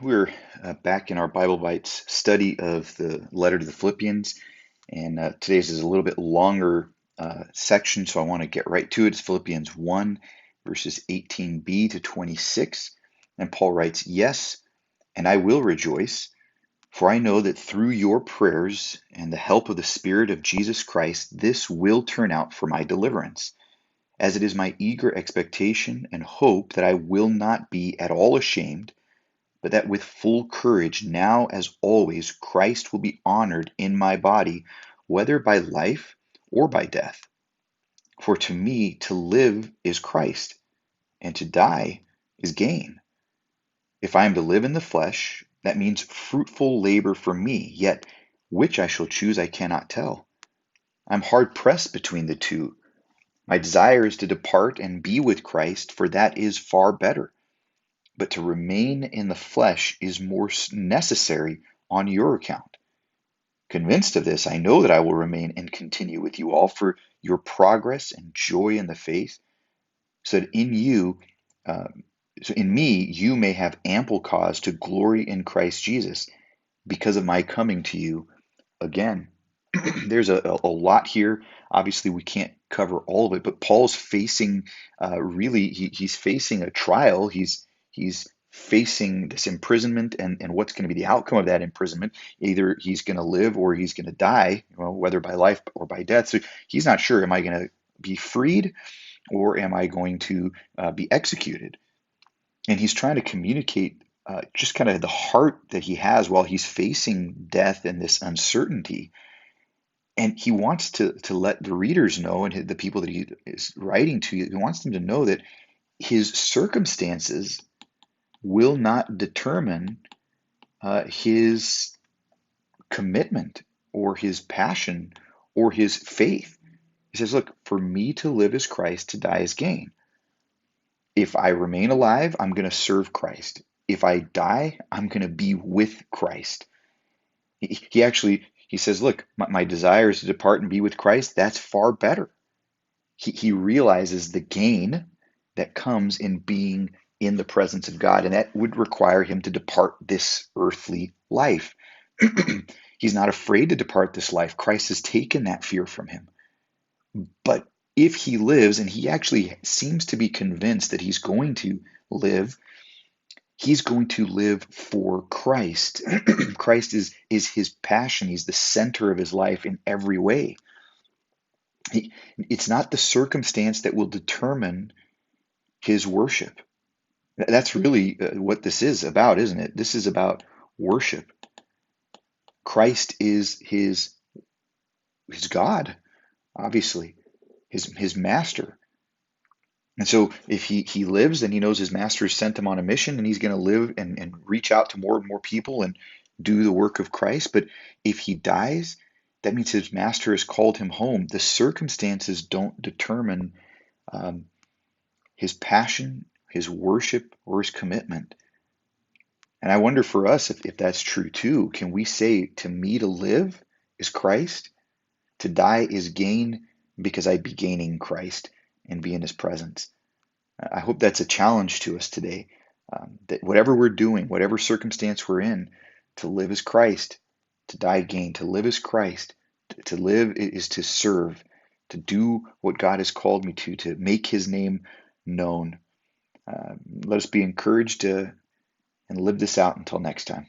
We're back in our Bible Bites study of the letter to the Philippians, and today's is a little bit longer section, so I want to get right to it. It's Philippians 1, verses 18b to 26. And Paul writes, "Yes, and I will rejoice, for I know that through your prayers and the help of the Spirit of Jesus Christ, this will turn out for my deliverance, as it is my eager expectation and hope that I will not be at all ashamed, but that with full courage, now as always, Christ will be honored in my body, whether by life or by death. For to me, to live is Christ, and to die is gain. If I am to live in the flesh, that means fruitful labor for me, yet which I shall choose I cannot tell. I'm hard pressed between the two. My desire is to depart and be with Christ, for that is far better. But to remain in the flesh is more necessary on your account. Convinced of this, I know that I will remain and continue with you all for your progress and joy in the faith, so that in me, you may have ample cause to glory in Christ Jesus because of my coming to you again." There's a lot here. Obviously, we can't cover all of it, but Paul's facing he's facing a trial. He's facing this imprisonment and what's going to be the outcome of that imprisonment. Either he's going to live or he's going to die, whether by life or by death. So he's not sure, am I going to be freed or am I going to be executed? And he's trying to communicate just kind of the heart that he has while he's facing death and this uncertainty. And he wants to let the readers know, and the people that he is writing to, he wants them to know that his circumstances will not determine his commitment or his passion or his faith. He says, look, for me to live is Christ, to die is gain. If I remain alive, I'm going to serve Christ. If I die, I'm going to be with Christ. He says, look, my desire is to depart and be with Christ. That's far better. He realizes the gain that comes in being in the presence of God, and that would require him to depart this earthly life. He's not afraid to depart this life. Christ has taken that fear from him. But if he lives, and he actually seems to be convinced that he's going to live, he's going to live for Christ. Christ is his passion. He's the center of his life in every way. It's not the circumstance that will determine his worship. That's really what this is about, isn't it? This is about worship. Christ is his God, obviously, his master. And so if he lives, then he knows his master has sent him on a mission, and he's going to live and reach out to more and more people and do the work of Christ. But if he dies, that means his master has called him home. The circumstances don't determine his passion, his worship, or his commitment. And I wonder for us if that's true too. Can we say, to me to live is Christ, to die is gain, because I'd be gaining Christ and be in his presence? I hope that's a challenge to us today, that whatever we're doing, whatever circumstance we're in, to live is Christ, to die gain. To live is Christ. To live is to serve, to do what God has called me to make his name known. Let us be encouraged and live this out until next time.